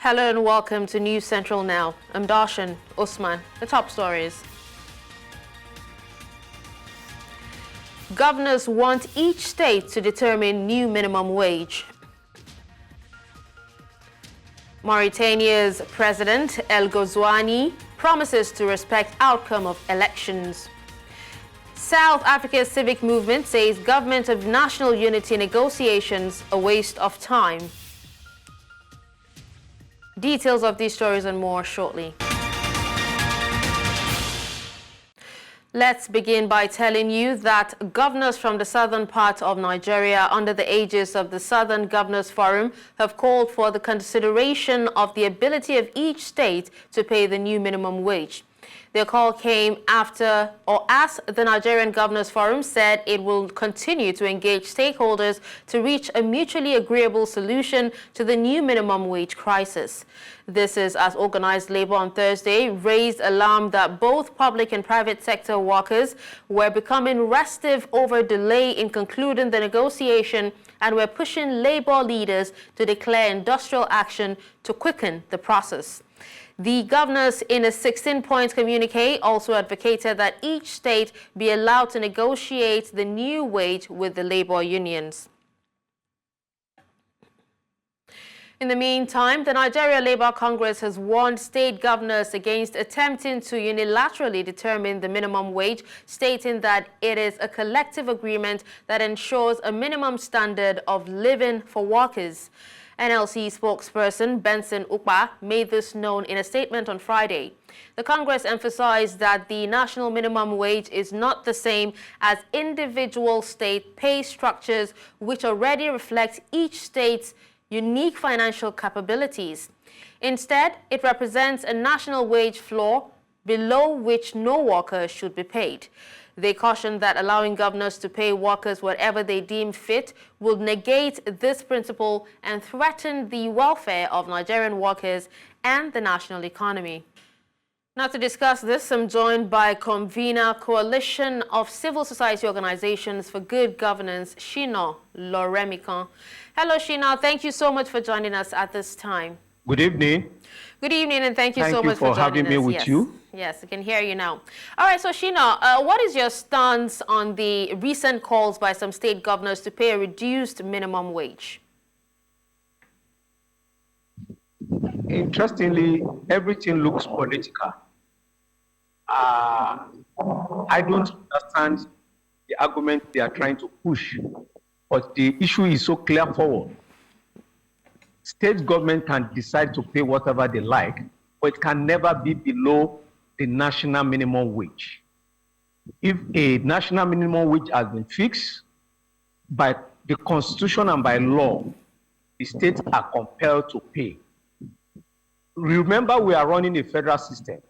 Hello and welcome to News Central Now. I'm Dashen. Usman. The top stories. Governors want each state to determine new minimum wage. Mauritania's President El Ghazouani promises to respect outcome of elections. South Africa's civic movement says government of national unity negotiations a waste of time. Details of these stories and more shortly. Let's begin by telling you that governors from the southern part of Nigeria under the aegis of the Southern Governors Forum have called for the consideration of the ability of each state to pay the new minimum wage. Their call came after, or as the Nigerian Governors Forum said it will continue to engage stakeholders to reach a mutually agreeable solution to the new minimum wage crisis. This is as organized labor on Thursday raised alarm that both public and private sector workers were becoming restive over delay in concluding the negotiation and were pushing labor leaders to declare industrial action to quicken the process. The governors in a 16-point communique also advocated that each state be allowed to negotiate the new wage with the labor unions. In the meantime, the Nigeria Labour Congress has warned state governors against attempting to unilaterally determine the minimum wage, stating that it is a collective agreement that ensures a minimum standard of living for workers. NLC spokesperson Benson Upah made this known in a statement on Friday. The Congress emphasized that the national minimum wage is not the same as individual state pay structures, which already reflect each state's unique financial capabilities. Instead, it represents a national wage floor below which no worker should be paid. They cautioned that allowing governors to pay workers whatever they deem fit will negate this principle and threaten the welfare of Nigerian workers and the national economy. Now, to discuss this, I'm joined by convener Coalition of Civil Society Organizations for Good Governance, Shina, Loremikan. Hello, Shina. Thank you so much for joining us at this time. Good evening. Good evening, and thank you so much for joining us. Thank you for having me with you. Yes, I can hear you now. All right, so Shina, what is your stance on the recent calls by some state governors to pay a reduced minimum wage? Interestingly, everything looks political. I don't understand the argument they are trying to push, but the issue is so clear forward. State government can decide to pay whatever they like, but it can never be below the national minimum wage. If a national minimum wage has been fixed by the Constitution and by law, the states are compelled to pay. Remember, we are running a federal system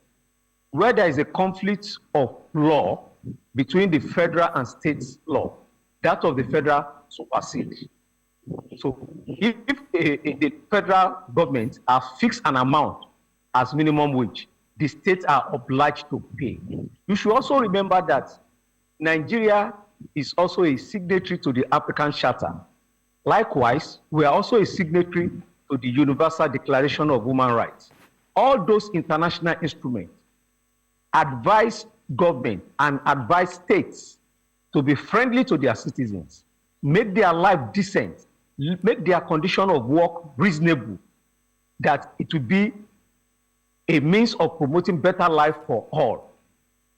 where there is a conflict of law between the federal and state law. That of the federal supersedes. So if the federal government has fixed an amount as minimum wage, the states are obliged to pay. You should also remember that Nigeria is also a signatory to the African Charter. Likewise, we are also a signatory to the Universal Declaration of Human Rights. All those international instruments advise government and advise states to be friendly to their citizens, make their life decent, make their condition of work reasonable, that it will be a means of promoting better life for all.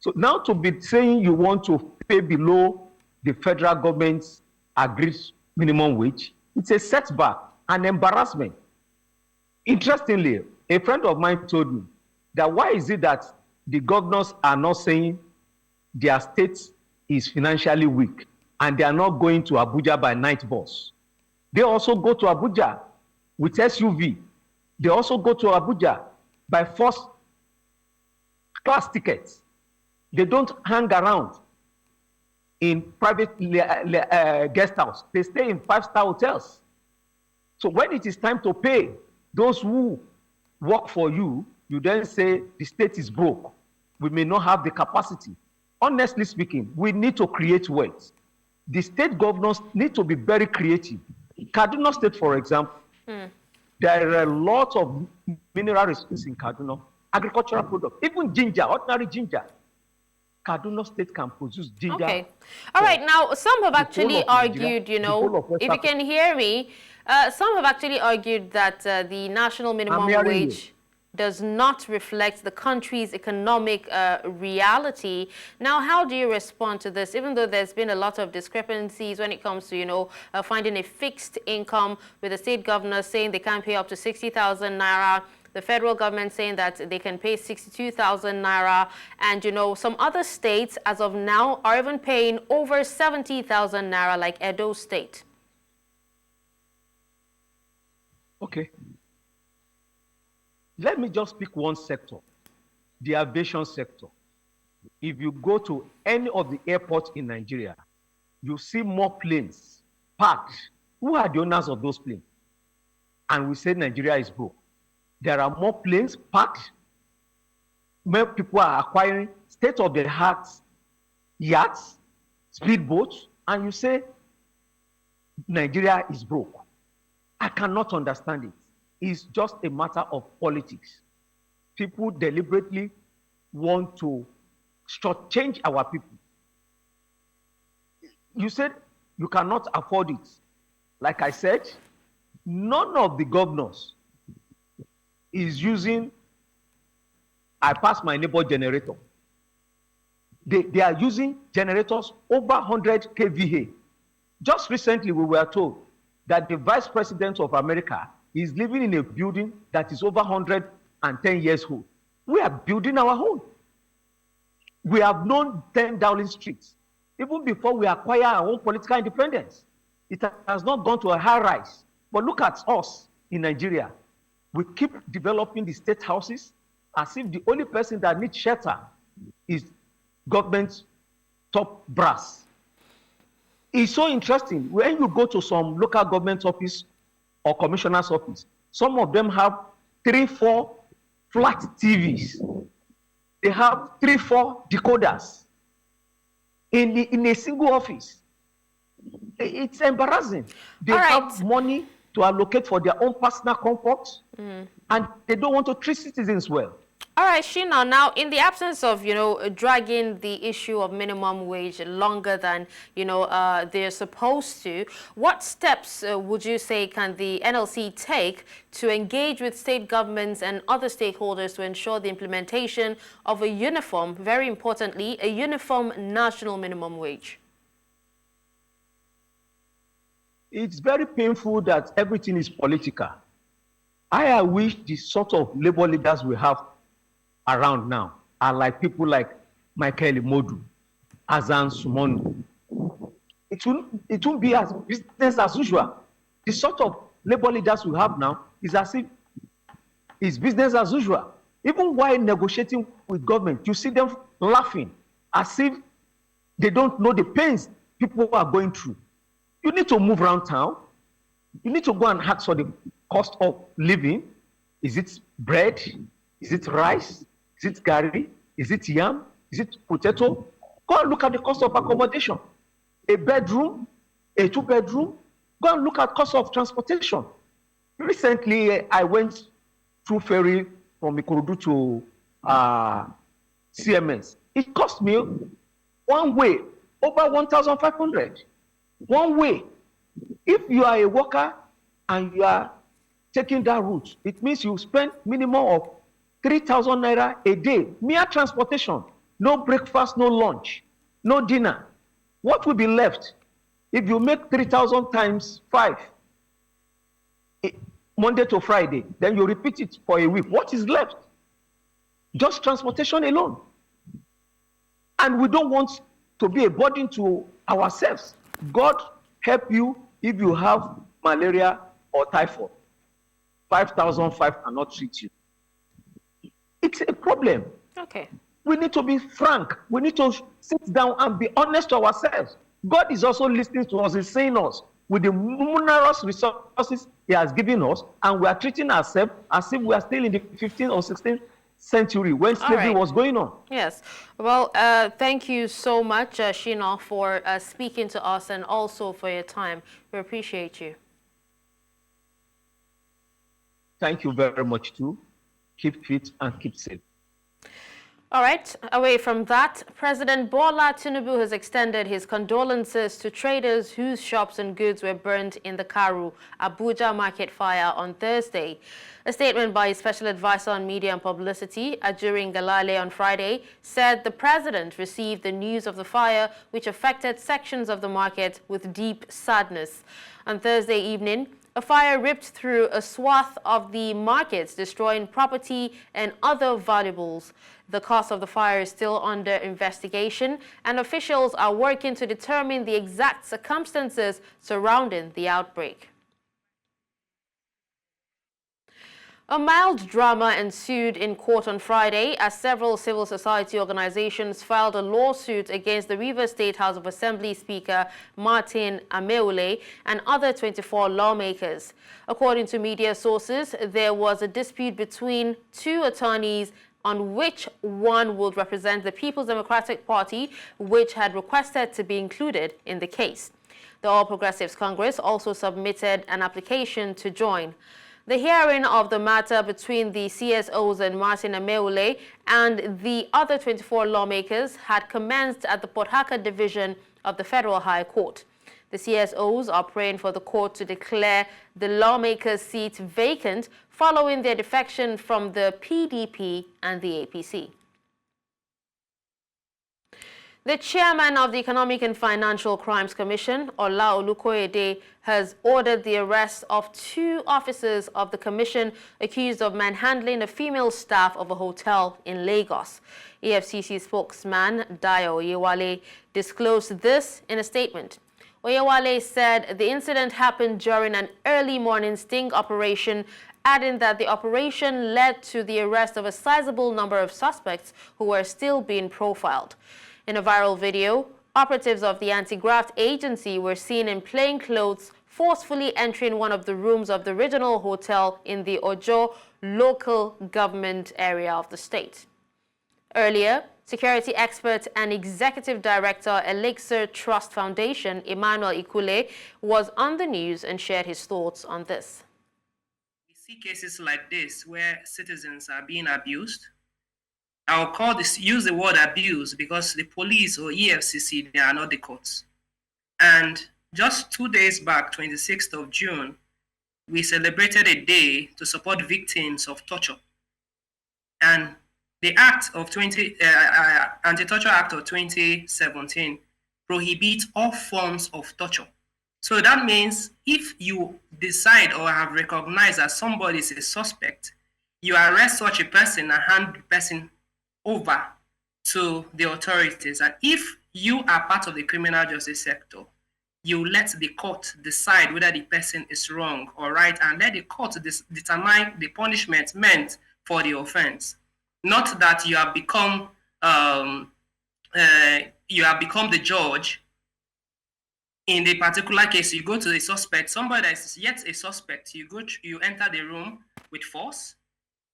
So now to be saying you want to pay below the federal government's agreed minimum wage, it's a setback, an embarrassment. Interestingly, a friend of mine told me that why is it that the governors are not saying their state is financially weak and they are not going to Abuja by night bus. They also go to Abuja with SUV. They also go to Abuja by first class tickets. They don't hang around in private guest house. They stay in 5-star hotels. So when it is time to pay those who work for you, you then say the state is broke. We may not have the capacity. Honestly speaking, we need to create wealth. The state governors need to be very creative. Kaduna State, for example, There are a lot of mineral resources in Kaduna, agricultural products, even ginger, ordinary ginger. Kaduna State can produce ginger. Okay. All right. Now, some have actually argued, if you can hear me, some have actually argued that the national minimum wage does not reflect the country's economic reality. Now, how do you respond to this? Even though there's been a lot of discrepancies when it comes to, finding a fixed income, with the state governor saying they can't pay up to 60,000 naira, the federal government saying that they can pay 62,000 naira, and some other states as of now are even paying over 70,000 naira, like Edo State. Okay. Let me just pick one sector, the aviation sector. If you go to any of the airports in Nigeria, you see more planes parked. Who are the owners of those planes? And we say Nigeria is broke. There are more planes parked. More people are acquiring state-of-the-art yachts, speedboats, and you say Nigeria is broke. I cannot understand it. It's just a matter of politics. People deliberately want to shortchange our people. You said you cannot afford it. Like I said, none of the governors is using I pass my neighbor generator. They are using generators over 100 kVA. Just recently, we were told that the Vice President of America is living in a building that is over 110 years old. We are building our own. We have known 10 Dowling streets even before we acquire our own political independence. It has not gone to a high rise. But look at us in Nigeria. We keep developing the state houses as if the only person that needs shelter is government's top brass. It's so interesting. When you go to some local government office or commissioner's office, some of them have 3-4 flat TVs. They have 3-4 decoders in a single office. It's embarrassing. They have money to allocate for their own personal comfort, and they don't want to treat citizens well. All right, Shina, now in the absence of, dragging the issue of minimum wage longer than, they're supposed to, what steps would you say can the NLC take to engage with state governments and other stakeholders to ensure the implementation of a uniform, very importantly, a uniform national minimum wage? It's very painful that everything is political. I wish the sort of labor leaders we have around now are like people like Michael Imodu, Azan Sumonu. It won't be as business as usual. The sort of labor leaders we have now is as if it's business as usual. Even while negotiating with government, you see them laughing as if they don't know the pains people are going through. You need to move around town. You need to go and ask for the cost of living. Is it bread? Is it rice? Is it gari? Is it yam? Is it potato? Go and look at the cost of accommodation. A bedroom, a 2-bedroom. Go and look at cost of transportation. Recently, I went through ferry from Ikorodu to CMS. It cost me one way over 1,500. One way. If you are a worker and you are taking that route, it means you spend minimum of 3,000 naira a day. Mere transportation. No breakfast, no lunch, no dinner. What will be left if you make 3,000 times 5, Monday to Friday, then you repeat it for a week? What is left? Just transportation alone. And we don't want to be a burden to ourselves. God help you if you have malaria or typhoid. 5,005 cannot treat you. It's a problem. Okay. We need to be frank. We need to sit down and be honest to ourselves. God is also listening to us. He's saying us with the numerous resources He has given us, and we are treating ourselves as if we are still in the 15th or 16th century when slavery was going on. Yes. Well, thank you so much, Shina, for speaking to us and also for your time. We appreciate you. Thank you very much too. Keep fit and keep safe. All right, away from that, President Bola Tinubu has extended his condolences to traders whose shops and goods were burnt in the Karu Market fire on Thursday. A statement by his special advisor on media and publicity, Ajurin Galale, on Friday, said the president received the news of the fire, which affected sections of the market, with deep sadness. On Thursday evening, a fire ripped through a swath of the markets, destroying property and other valuables. The cause of the fire is still under investigation, and officials are working to determine the exact circumstances surrounding the outbreak. A mild drama ensued in court on Friday as several civil society organizations filed a lawsuit against the Rivers State House of Assembly Speaker Martin Ameule and other 24 lawmakers. According to media sources, there was a dispute between two attorneys on which one would represent the People's Democratic Party, which had requested to be included in the case. The All Progressives Congress also submitted an application to join. The hearing of the matter between the CSOs and Martin Ameule and the other 24 lawmakers had commenced at the Port Harcourt Division of the Federal High Court. The CSOs are praying for the court to declare the lawmakers' seat vacant following their defection from the PDP and the APC. The chairman of the Economic and Financial Crimes Commission, Ola Olukoyede, has ordered the arrest of 2 officers of the commission accused of manhandling a female staff of a hotel in Lagos. EFCC spokesman Dayo Oyewale disclosed this in a statement. Oyewale said the incident happened during an early morning sting operation, adding that the operation led to the arrest of a sizable number of suspects who were still being profiled. In a viral video, operatives of the anti-graft agency were seen in plain clothes forcefully entering one of the rooms of the original hotel in the Ojo local government area of the state. Earlier, security expert and executive director, Elixir Trust Foundation, Emmanuel Ikule, was on the news and shared his thoughts on this. We see cases like this where citizens are being abused. I'll use the word abuse because the police or EFCC, they are not the courts. And just 2 days back, 26th of June, we celebrated a day to support victims of torture. And the Anti-Torture Act of 2017 prohibits all forms of torture. So that means if you decide or have recognized that somebody is a suspect, you arrest such a person and hand the person over to the authorities. And if you are part of the criminal justice sector, you let the court decide whether the person is wrong or right, and let the court determine the punishment meant for the offense. Not that you have become the judge. In the particular case, you go to the suspect, somebody that is yet a suspect, you enter the room with force,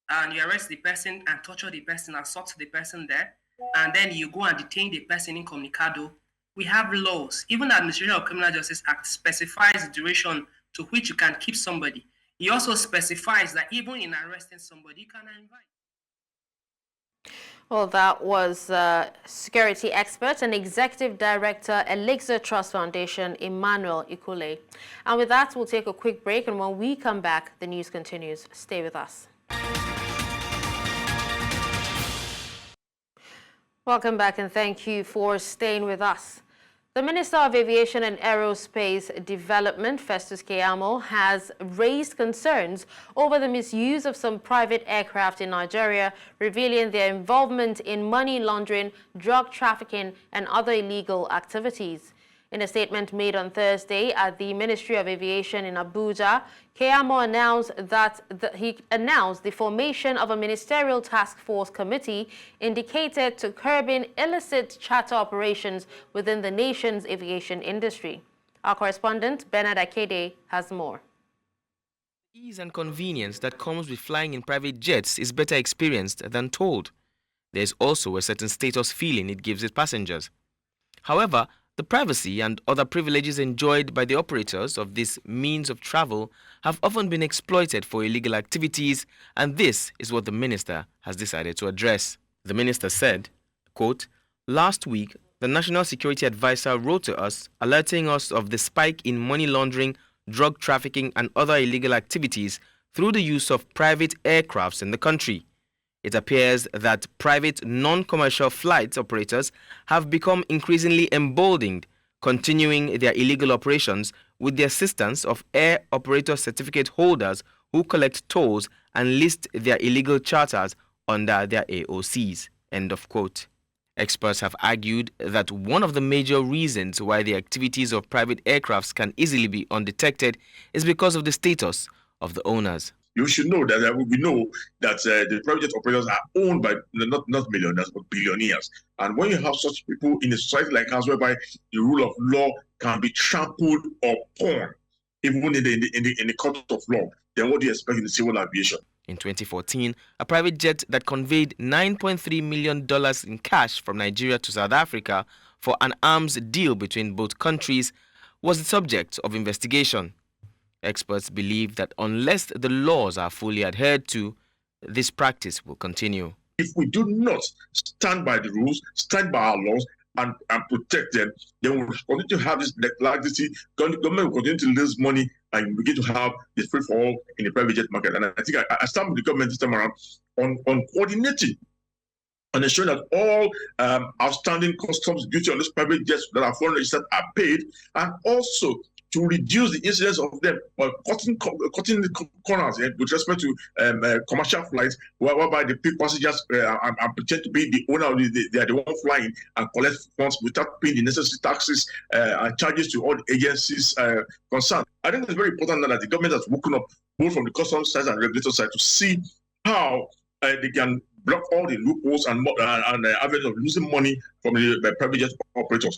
and you arrest the person and torture the person, assault the person there, and then you go and detain the person incommunicado. We have laws. Even the Administration of Criminal Justice Act specifies the duration to which you can keep somebody. It also specifies that even in arresting somebody, you can invite. Well, that was security expert and executive director, Elixir Trust Foundation, Emmanuel Ikule. And with that, we'll take a quick break, and when we come back, the news continues. Stay with us. Welcome back, and thank you for staying with us. The Minister of Aviation and Aerospace Development, Festus Keyamo, has raised concerns over the misuse of some private aircraft in Nigeria, revealing their involvement in money laundering, drug trafficking, and other illegal activities. In a statement made on Thursday at the Ministry of Aviation in Abuja, Keyamo announced that he announced the formation of a ministerial task force committee indicated to curbing illicit charter operations within the nation's aviation industry. Our correspondent, Bernard Akede, has more. The ease and convenience that comes with flying in private jets is better experienced than told. There is also a certain status feeling it gives its passengers. However, The privacy and other privileges enjoyed by the operators of this means of travel have often been exploited for illegal activities, and this is what the minister has decided to address. The minister said, quote, "Last week, the National Security Advisor wrote to us alerting us of the spike in money laundering, drug trafficking, and other illegal activities through the use of private aircrafts in the country. It appears that private non-commercial flight operators have become increasingly emboldened, continuing their illegal operations with the assistance of air operator certificate holders who collect tolls and list their illegal charters under their AOCs." End of quote. Experts have argued that one of the major reasons why the activities of private aircrafts can easily be undetected is because of the status of the owners. You should know that we know that the private jet operators are owned by not millionaires but billionaires. And when you have such people in a society like ours, whereby the rule of law can be trampled upon, even in the court of law, then what do you expect in the civil aviation? In 2014, a private jet that conveyed $9.3 million in cash from Nigeria to South Africa for an arms deal between both countries was the subject of investigation. Experts believe that unless the laws are fully adhered to, this practice will continue. If we do not stand by the rules, stand by our laws, and protect them, then we'll continue to have this laxity. Government will continue to lose money, and we begin to have the free for all in the private jet market. And I think I stand with the government this time around on coordinating and ensuring that all outstanding customs duty on those private jets that are foreign registered are paid, and also to reduce the incidence of them or cutting the corners with respect to commercial flights, whereby the pick passengers and pretend to be the owner, they are the one flying and collect funds without paying the necessary taxes and charges to all the agencies concerned. I think it's very important that the government has woken up both from the customs side and regulator side to see how they can block all the loopholes and avenues of losing money from the private jet operators.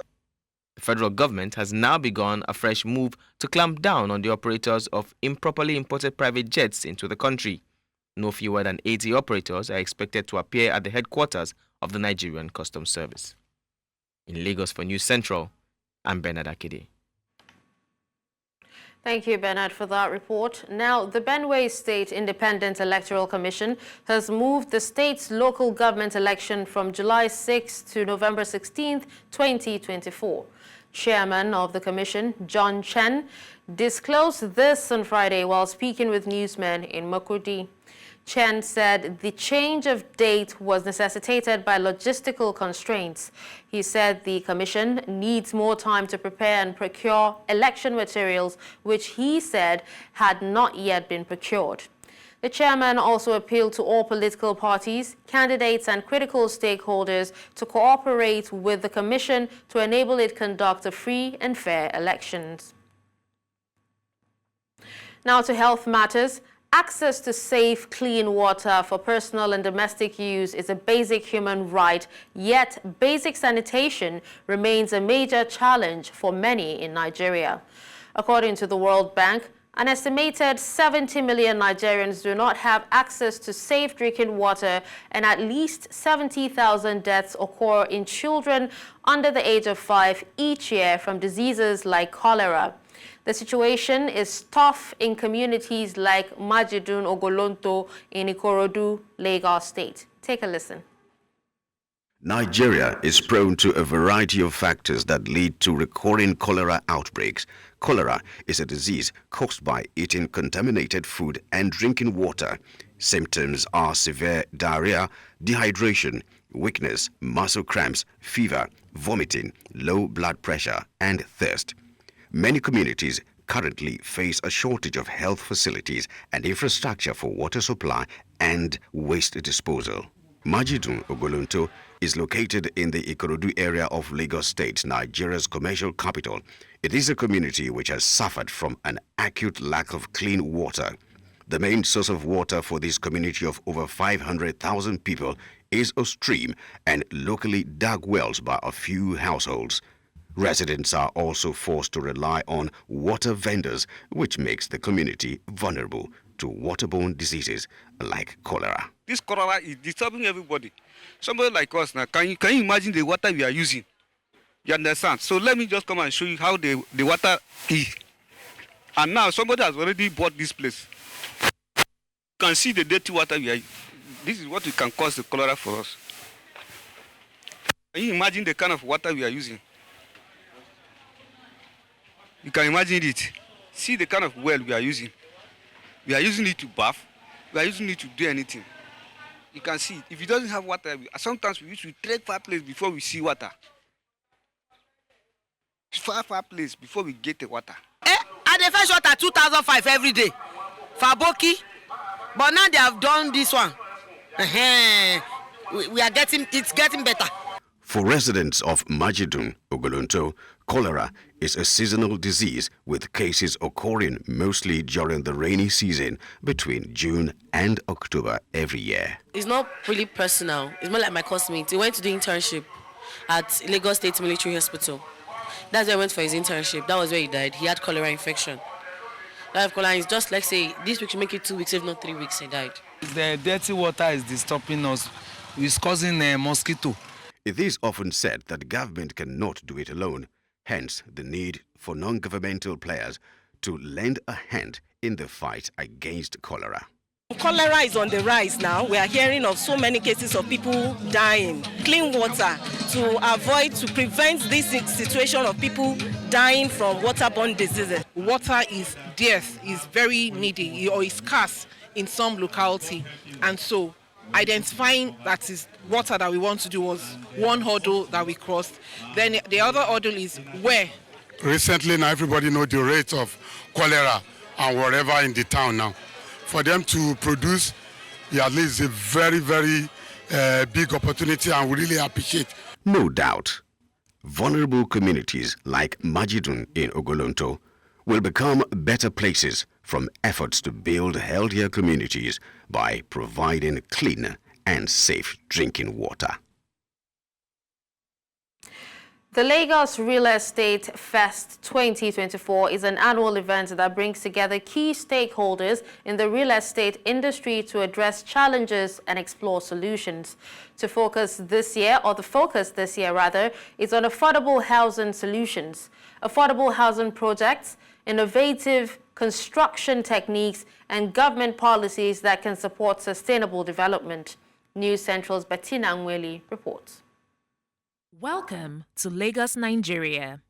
The federal government has now begun a fresh move to clamp down on the operators of improperly imported private jets into the country. No fewer than 80 operators are expected to appear at the headquarters of the Nigerian Customs Service. In Lagos for News Central, I'm Bernard Akide. Thank you, Bernard, for that report. Now, the Benue State Independent Electoral Commission has moved the state's local government election from July 6 to November 16, 2024. Chairman of the commission, John Chen, disclosed this on Friday while speaking with newsmen in Makurdi. Chen said the change of date was necessitated by logistical constraints. He said the commission needs more time to prepare and procure election materials, which he said had not yet been procured. The chairman also appealed to all political parties, candidates and critical stakeholders to cooperate with the commission to enable it conduct a free and fair elections. Now to health matters. Access to safe, clean water for personal and domestic use is a basic human right, yet basic sanitation remains a major challenge for many in Nigeria. According to the World Bank, an estimated 70 million Nigerians do not have access to safe drinking water, and at least 70,000 deaths occur in children under the age of 5 each year from diseases like cholera. The situation is tough in communities like Majidun Ogolonto in Ikorodu, Lagos State. Take a listen. Nigeria is prone to a variety of factors that lead to recurring cholera outbreaks. Cholera is a disease caused by eating contaminated food and drinking water. Symptoms are severe diarrhea, dehydration, weakness, muscle cramps, fever, vomiting, low blood pressure, and thirst. Many communities currently face a shortage of health facilities and infrastructure for water supply and waste disposal. Majidun Ogolonto is located in the Ikorodu area of Lagos State, Nigeria's commercial capital. It is a community which has suffered from an acute lack of clean water. The main source of water for this community of over 500,000 people is a stream and locally dug wells by a few households. Residents are also forced to rely on water vendors, which makes the community vulnerable to waterborne diseases like cholera. This cholera is disturbing everybody. Somebody like us now, can you imagine the water we are using? You understand? So let me just come and show you how the water is. And now somebody has already bought this place. You can see the dirty water we are. This is what it can cause the cholera for us. Can you imagine the kind of water we are using? You can imagine it. See the kind of well we are using. We are using it to bath. We are using it to do anything. You can see it. If it doesn't have water, sometimes we used to trek far place before we see water. Far place before we get the water. I dey fetch water 2,500 every day for Boki, but now they have done this one. It's getting better. For residents of Majidun, Ogolonto, cholera is a seasonal disease with cases occurring mostly during the rainy season between June and October every year. It's not really personal. It's more like my classmate. He went to do internship at Lagos State Military Hospital. That's where he went for his internship. That was where he died. He had cholera infection. That cholera is just like, say, this week should make it 2 weeks, if not 3 weeks, he died. The dirty water is disturbing us. It's causing a mosquito. It is often said that government cannot do it alone, hence the need for non-governmental players to lend a hand in the fight against cholera. Cholera is on the rise now. We are hearing of so many cases of people dying. Clean water to prevent this situation of people dying from waterborne diseases. Water is dearth, is very needy or is scarce in some locality, and so identifying that is water that we want to do was one hurdle that we crossed. Then the other hurdle is where. Recently now everybody knows the rate of cholera and whatever in the town now. For them to produce, at least a very, very big opportunity, and we really appreciate. No doubt, vulnerable communities like Majidun in Ogolonto will become better places from efforts to build healthier communities by providing clean and safe drinking water. The Lagos Real Estate Fest 2024 is an annual event that brings together key stakeholders in the real estate industry to address challenges and explore solutions. The focus this year is on affordable housing solutions, affordable housing projects, innovative construction techniques, and government policies that can support sustainable development. News Central's Bettina Nweli reports. Welcome to Lagos, Nigeria,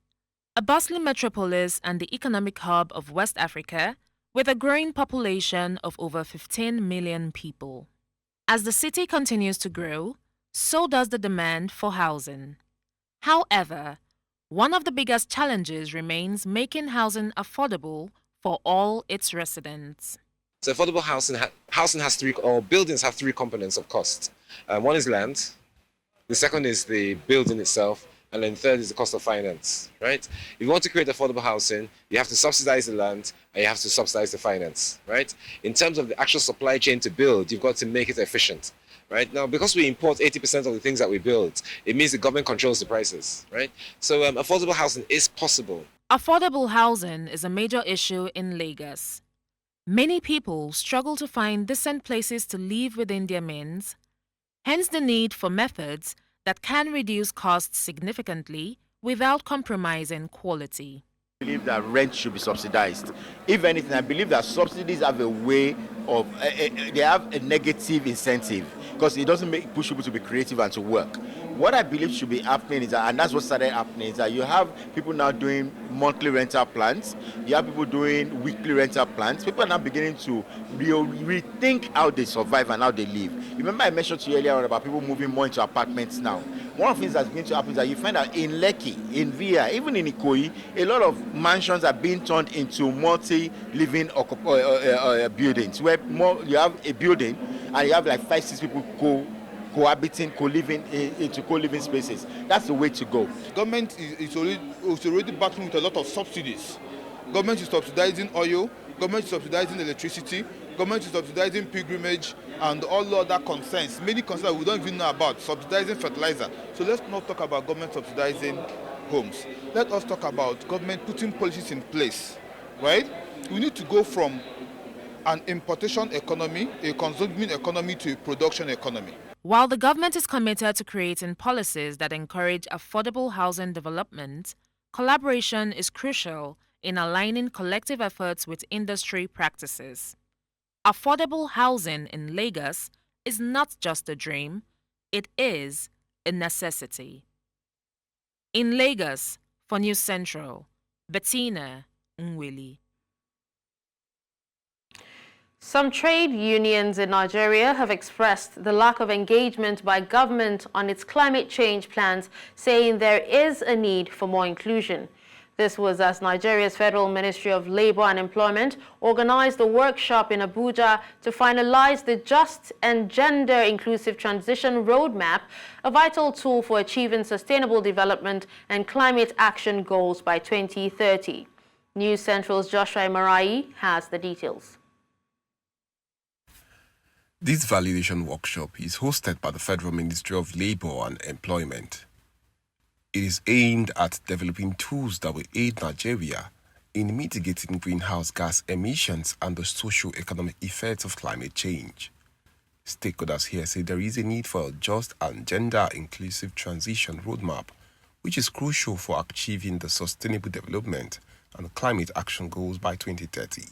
a bustling metropolis and the economic hub of West Africa with a growing population of over 15 million people. As the city continues to grow, so does the demand for housing. However, one of the biggest challenges remains making housing affordable for all its residents. So affordable housing has buildings have three components of cost. One is land. The second is the building itself, and then third is the cost of finance, right? If you want to create affordable housing, you have to subsidize the land and you have to subsidize the finance, right? In terms of the actual supply chain to build, you've got to make it efficient, right? Now, because we import 80% of the things that we build, it means the government controls the prices, right? So affordable housing is possible. Affordable housing is a major issue in Lagos. Many people struggle to find decent places to live within their means. Hence the need for methods that can reduce costs significantly without compromising quality. I believe that rent should be subsidized. If anything, I believe that subsidies have a way of, they have a negative incentive because it doesn't push people to be creative and to work. What I believe should be happening is that, and that's what started happening, is that you have people now doing monthly rental plans, you have people doing weekly rental plans. People are now beginning to rethink how they survive and how they live. Remember I mentioned to you earlier on about people moving more into apartments now. One of the things that's going to happen is that you find that in Lekki, in Via, even in Ikoyi, a lot of mansions are being turned into multi-living buildings, where you have a building and you have like 5-6 people cohabiting, co-living into co-living spaces. That's the way to go. Government is already battling with a lot of subsidies. Government is subsidizing oil, government is subsidizing electricity, government is subsidizing pilgrimage and all other concerns. Many concerns we don't even know about, subsidizing fertilizer. So let's not talk about government subsidizing homes. Let us talk about government putting policies in place, right? We need to go from an importation economy, a consuming economy, to a production economy. While the government is committed to creating policies that encourage affordable housing development, collaboration is crucial in aligning collective efforts with industry practices. Affordable housing in Lagos is not just a dream, it is a necessity. In Lagos, for News Central, Bettina Nweli. Some trade unions in Nigeria have expressed the lack of engagement by government on its climate change plans, saying there is a need for more inclusion. This was as Nigeria's Federal Ministry of Labour and Employment organized a workshop in Abuja to finalize the Just and Gender-Inclusive Transition Roadmap, a vital tool for achieving sustainable development and climate action goals by 2030. News Central's Joshua Marai has the details. This validation workshop is hosted by the Federal Ministry of Labour and Employment. It is aimed at developing tools that will aid Nigeria in mitigating greenhouse gas emissions and the socio-economic effects of climate change. Stakeholders here say there is a need for a just and gender-inclusive transition roadmap, which is crucial for achieving the sustainable development and climate action goals by 2030.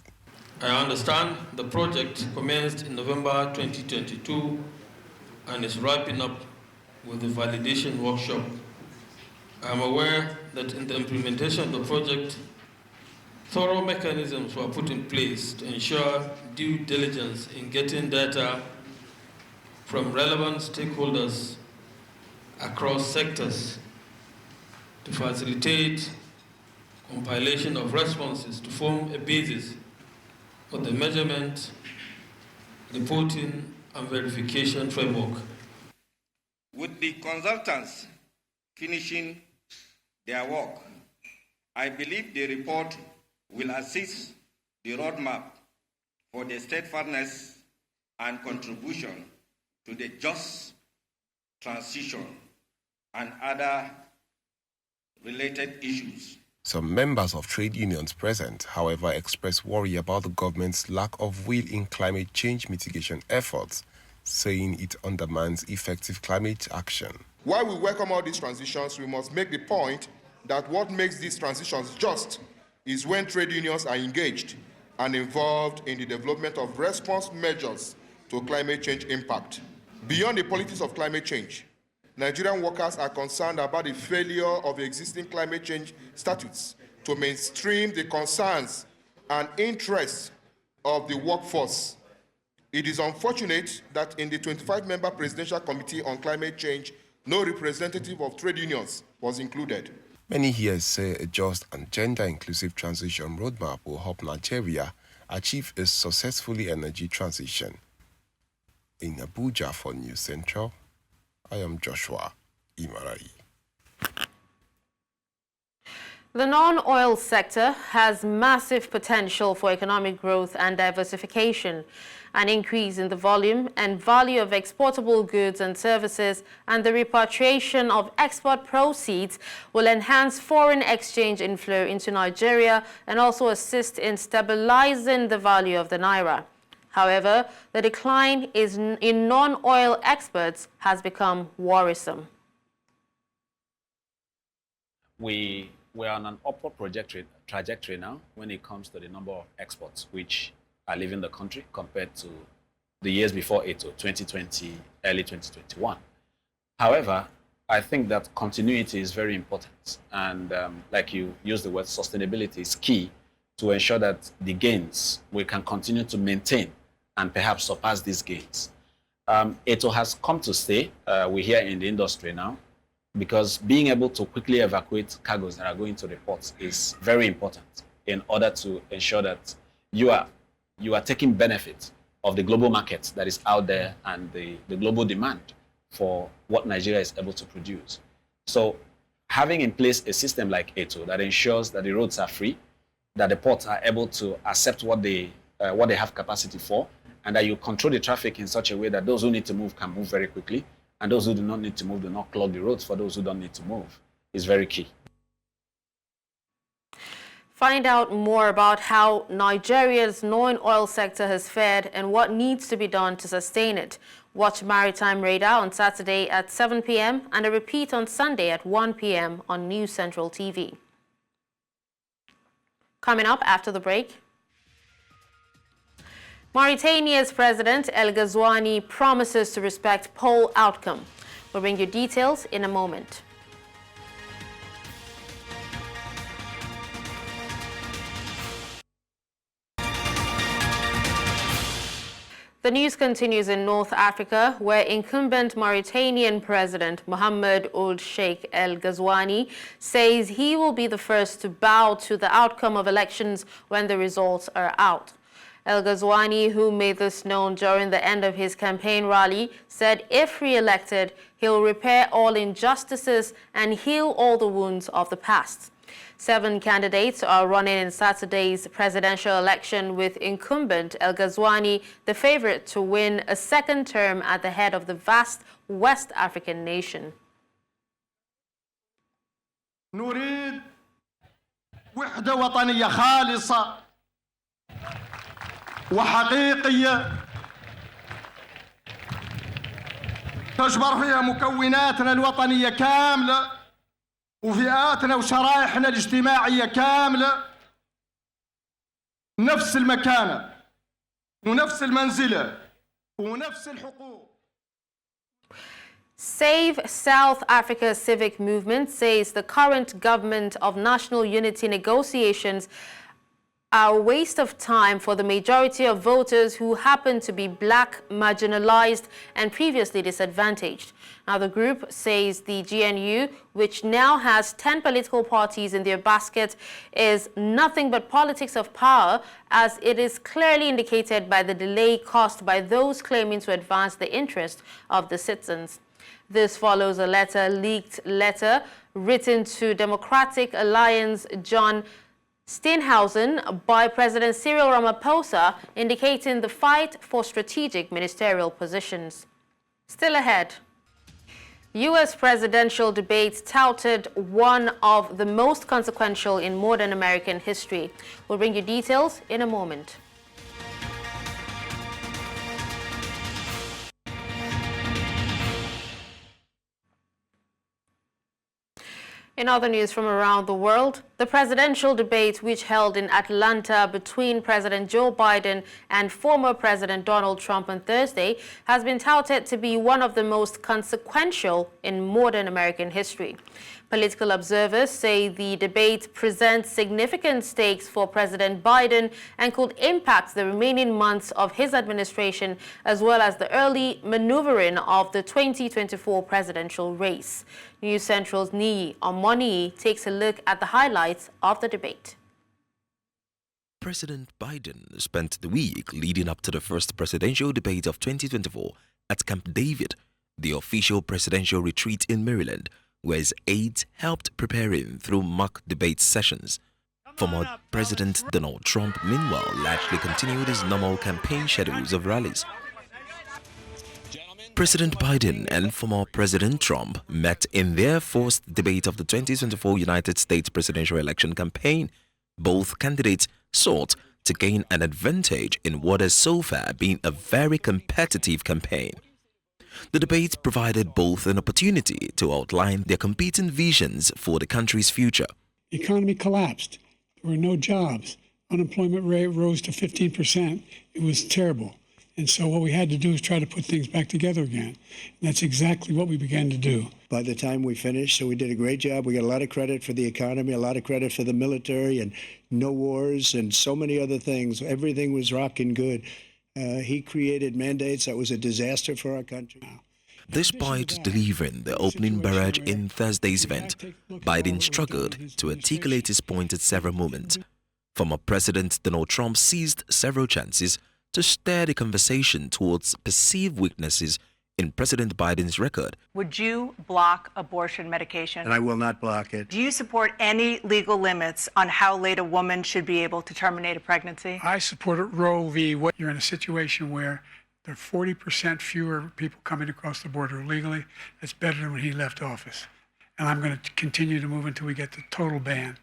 I understand the project commenced in November 2022 and is wrapping up with the validation workshop. I am aware that in the implementation of the project, thorough mechanisms were put in place to ensure due diligence in getting data from relevant stakeholders across sectors to facilitate compilation of responses to form a basis for the measurement, reporting, and verification framework. With the consultants finishing their work, I believe the report will assist the roadmap for the steadfastness and contribution to the just transition and other related issues. Some members of trade unions present, however, expressed worry about the government's lack of will in climate change mitigation efforts, saying it undermines effective climate action. While we welcome all these transitions, we must make the point that what makes these transitions just is when trade unions are engaged and involved in the development of response measures to climate change impact. Beyond the politics of climate change, Nigerian workers are concerned about the failure of existing climate change statutes to mainstream the concerns and interests of the workforce. It is unfortunate that in the 25-member Presidential Committee on Climate Change, no representative of trade unions was included. Many here say a just and gender-inclusive transition roadmap will help Nigeria achieve a successful energy transition. In Abuja for News Central, I am Joshua Imarai. The non-oil sector has massive potential for economic growth and diversification. An increase in the volume and value of exportable goods and services and the repatriation of export proceeds will enhance foreign exchange inflow into Nigeria and also assist in stabilizing the value of the naira. However, the decline in non-oil exports has become worrisome. We're on an upward trajectory now when it comes to the number of exports which are leaving the country compared to the years before it, 2020, early 2021. However, I think that continuity is very important. And like you used the word, sustainability is key to ensure that the gains we can continue to maintain and perhaps surpass these gains. ETO has come to stay, we hear in the industry now, because being able to quickly evacuate cargoes that are going to the ports is very important in order to ensure that you are taking benefit of the global market that is out there and the global demand for what Nigeria is able to produce. So having in place a system like ETO that ensures that the roads are free, that the ports are able to accept what they have capacity for, and that you control the traffic in such a way that those who need to move can move very quickly, and those who do not need to move do not clog the roads for those who don't need to move, is very key. Find out more about how Nigeria's non-oil sector has fared and what needs to be done to sustain it. Watch Maritime Radar on Saturday at 7 p.m. and a repeat on Sunday at 1 p.m. on News Central TV. Coming up after the break, Mauritania's President El Ghazouani promises to respect poll outcome. We'll bring you details in a moment. The news continues in North Africa, where incumbent Mauritanian President Mohamed Ould Sheikh El Ghazouani says he will be the first to bow to the outcome of elections when the results are out. El Ghazouani, who made this known during the end of his campaign rally, said if re-elected, he'll repair all injustices and heal all the wounds of the past. 7 candidates are running in Saturday's presidential election, with incumbent El Ghazouani the favorite to win a second term at the head of the vast West African nation. نريد وحدة وطنية خالصة وحقيقية تجبر فيها مكوناتنا الوطنية كاملة وفئاتنا وشرائحنا الاجتماعية كاملة نفس المكانة ونفس المنزلة ونفس الحقوق. Save South Africa Civic Movement says the current government of national unity negotiations are a waste of time for the majority of voters who happen to be black, marginalized, and previously disadvantaged. Now, the group says the GNU, which now has 10 political parties in their basket, is nothing but politics of power, as it is clearly indicated by the delay caused by those claiming to advance the interest of the citizens. This follows a leaked letter written to Democratic Alliance John Steenhuisen by President Cyril Ramaphosa, indicating the fight for strategic ministerial positions. Still ahead, U.S. presidential debates touted one of the most consequential in modern American history. We'll bring you details in a moment. In other news from around the world, the presidential debate which held in Atlanta between President Joe Biden and former President Donald Trump on Thursday has been touted to be one of the most consequential in modern American history. Political observers say the debate presents significant stakes for President Biden and could impact the remaining months of his administration, as well as the early maneuvering of the 2024 presidential race. News Central's Nii Omoni takes a look at the highlights of the debate. President Biden spent the week leading up to the first presidential debate of 2024 at Camp David, the official presidential retreat in Maryland, where his aides helped prepare him through mock debate sessions. Former President Donald Trump, meanwhile, largely continued his normal campaign schedules of rallies. President Biden and former President Trump met in their first debate of the 2024 United States presidential election campaign. Both candidates sought to gain an advantage in what has so far been a very competitive campaign. The debate provided both an opportunity to outline their competing visions for the country's future. The economy collapsed. There were no jobs. Unemployment rate rose to 15%. It was terrible. And so what we had to do is try to put things back together again. And that's exactly what we began to do. By the time we finished, so we did a great job. We got a lot of credit for the economy, a lot of credit for the military, and no wars and so many other things. Everything was rocking good. He created mandates that was a disaster for our country. Despite delivering the opening barrage in Thursday's event, Biden struggled to articulate his point at several moments. Former President Donald Trump seized several chances to steer the conversation towards perceived weaknesses in President Biden's record. Would you block abortion medication? And I will not block it. Do you support any legal limits on how late a woman should be able to terminate a pregnancy? I support Roe v. Wade. You're in a situation where there are 40% fewer people coming across the border illegally. That's better than when he left office. And I'm going to continue to move until we get the total ban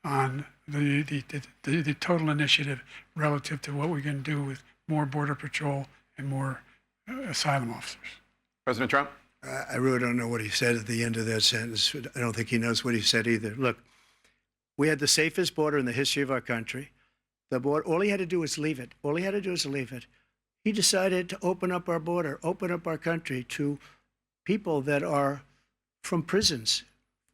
on the total initiative relative to what we're going to do with more Border Patrol and more asylum officers. President Trump? I really don't know what he said at the end of that sentence. I don't think he knows what he said either. Look, we had the safest border in the history of our country. The border, all he had to do was leave it. All he had to do was leave it. He decided to open up our border, open up our country to people that are from prisons,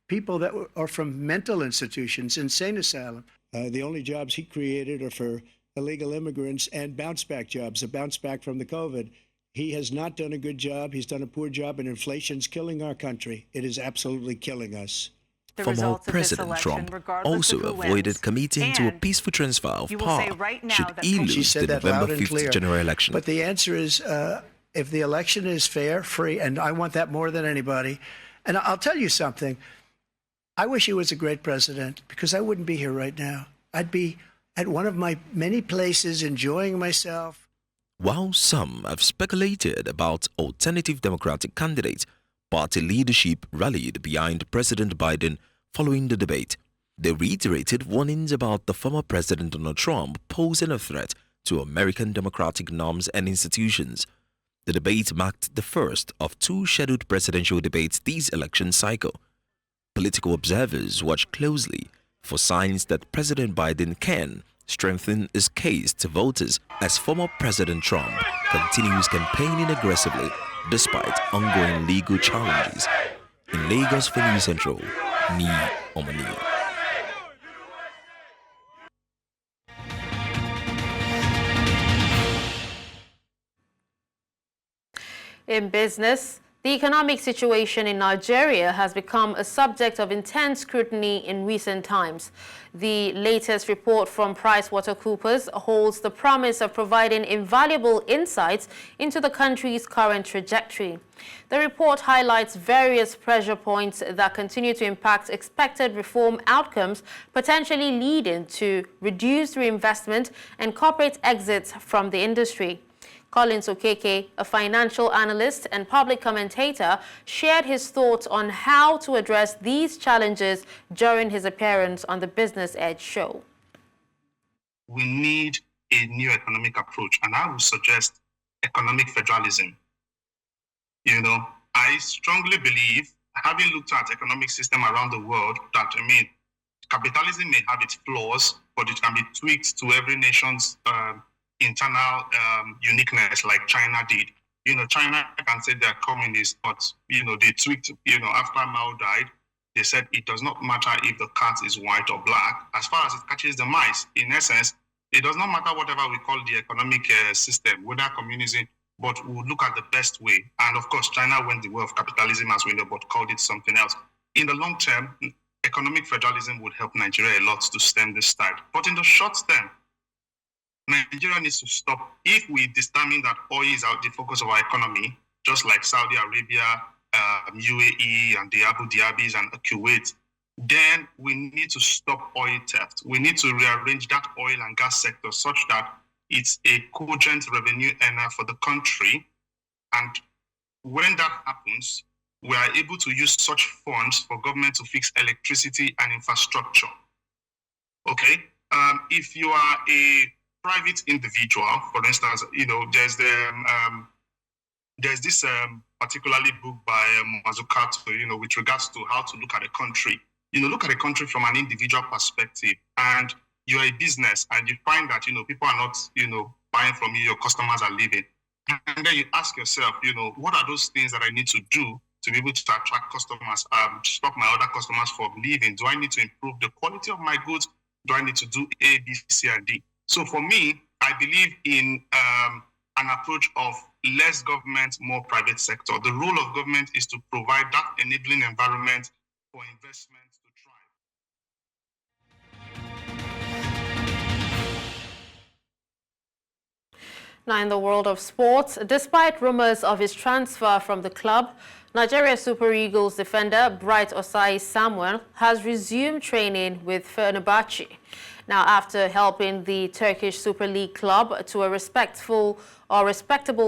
people that are from mental institutions, insane asylum. The only jobs he created are for illegal immigrants and bounce back jobs, a bounce back from the COVID. He has not done a good job. He's done a poor job, and inflation's killing our country. It is absolutely killing us. Former President Trump also avoided committing to a peaceful transfer of power should he lose the November 5th general election. But the answer is, if the election is fair, free, and I want that more than anybody, and I'll tell you something, I wish he was a great president, because I wouldn't be here right now. I'd be at one of my many places enjoying myself. While some have speculated about alternative Democratic candidates, party leadership rallied behind President Biden following the debate. They reiterated warnings about the former President Donald Trump posing a threat to American democratic norms and institutions. The debate marked the first of two scheduled presidential debates this election cycle. Political observers watch closely for signs that President Biden can strengthen his case to voters as former President Trump continues campaigning aggressively despite ongoing legal challenges. In Lagos for News Central, Ni Omani. In business, the economic situation in Nigeria has become a subject of intense scrutiny in recent times. The latest report from PricewaterhouseCoopers holds the promise of providing invaluable insights into the country's current trajectory. The report highlights various pressure points that continue to impact expected reform outcomes, potentially leading to reduced reinvestment and corporate exits from the industry. Collins Okeke, a financial analyst and public commentator, shared his thoughts on how to address these challenges during his appearance on the Business Edge show. We need a new economic approach, and I would suggest economic federalism. You know, I strongly believe, having looked at economic system around the world, that, capitalism may have its flaws, but it can be tweaked to every nation's internal uniqueness, like China did. You know, China can say they're communist, but, they tweaked, after Mao died, they said it does not matter if the cat is white or black, as far as it catches the mice. In essence, it does not matter whatever we call the economic system, whether communism, but we'll look at the best way. And of course, China went the way of capitalism as we know, but called it something else. In the long term, economic federalism would help Nigeria a lot to stem this tide. But in the short term, Nigeria needs to stop. If we determine that oil is the focus of our economy, just like Saudi Arabia, UAE, and the Abu Dhabis and Kuwait, then we need to stop oil theft. We need to rearrange that oil and gas sector such that it's a cogent revenue earner for the country. And when that happens, we are able to use such funds for government to fix electricity and infrastructure. Okay? If you are a private individual, for instance, there's this particularly book by Mazzucato, with regards to how to look at a country. Look at a country from an individual perspective, and you're a business, and you find that, people are not, buying from you, your customers are leaving. And then you ask yourself, what are those things that I need to do to be able to attract customers, stop my other customers from leaving? Do I need to improve the quality of my goods? Do I need to do A, B, C, and D? So for me, I believe in an approach of less government, more private sector. The role of government is to provide that enabling environment for investment to thrive. Now in the world of sports, despite rumors of his transfer from the club, Nigeria Super Eagles defender Bright Osai Samuel has resumed training with Fenerbahce. Now, after helping the Turkish Super League club to a respectable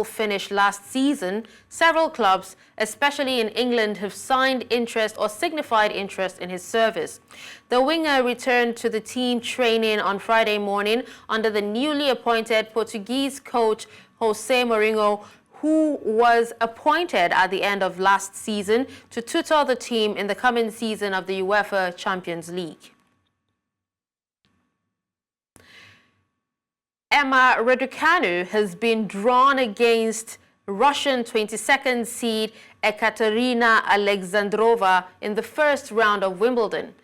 finish last season, several clubs, especially in England, have signed interest or signified interest in his service. The winger returned to the team training on Friday morning under the newly appointed Portuguese coach Jose Mourinho, who was appointed at the end of last season to tutor the team in the coming season of the UEFA Champions League. Emma Raducanu has been drawn against Russian 22nd seed Ekaterina Alexandrova in the first round of Wimbledon,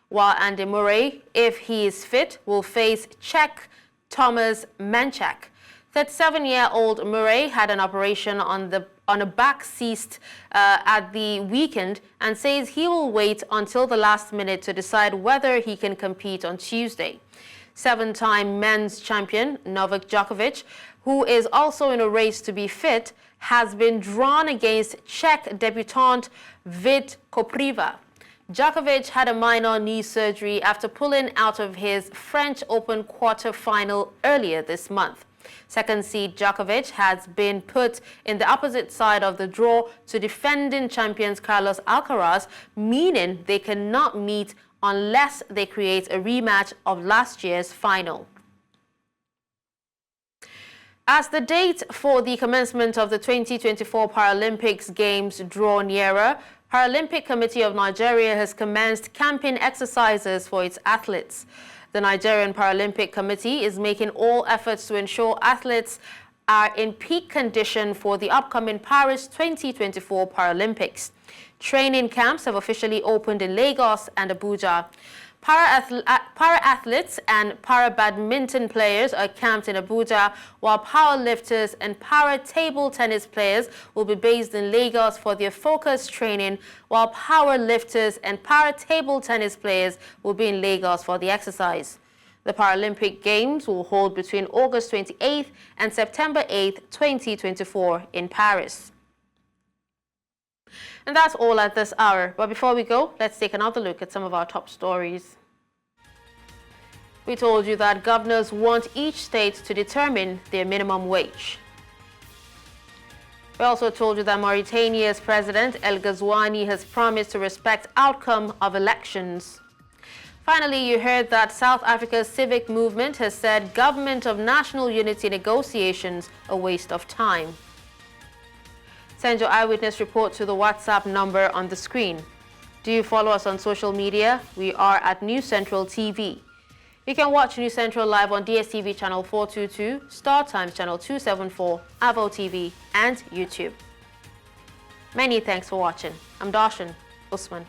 while Andy Murray, if he is fit, will face Czech Thomas Menchak. 37-year-old Murray had an operation on a back cyst at the weekend and says he will wait until the last minute to decide whether he can compete on Tuesday. Seven-time men's champion Novak Djokovic, who is also in a race to be fit, has been drawn against Czech debutante Vit Kopriva. Djokovic had a minor knee surgery after pulling out of his French Open quarter-final earlier this month. Second seed Djokovic has been put in the opposite side of the draw to defending champions Carlos Alcaraz, meaning they cannot meet unless they create a rematch of last year's final. As the date for the commencement of the 2024 Paralympics Games draw nearer, Paralympic Committee of Nigeria has commenced camping exercises for its athletes. The Nigerian Paralympic Committee is making all efforts to ensure athletes are in peak condition for the upcoming Paris 2024 Paralympics. Training camps have officially opened in Lagos and Abuja. Para-athletes and para-badminton players are camped in Abuja, while powerlifters and para-table tennis players will be based in Lagos for their focused training, while powerlifters and para-table tennis players will be in Lagos for the exercise. The Paralympic Games will hold between August 28th and September 8th, 2024 in Paris. And that's all at this hour. But before we go, let's take another look at some of our top stories. We told you that governors want each state to determine their minimum wage. We also told you that Mauritania's President El Ghazouani has promised to respect outcome of elections. Finally, you heard that South Africa's civic movement has said government of national unity negotiations a waste of time. Send your eyewitness report to the WhatsApp number on the screen. Do you follow us on social media? We are at News Central TV. You can watch News Central live on DSTV channel 422, Star Times channel 274, Avo TV, and YouTube. Many thanks for watching. I'm Dashen. Usman.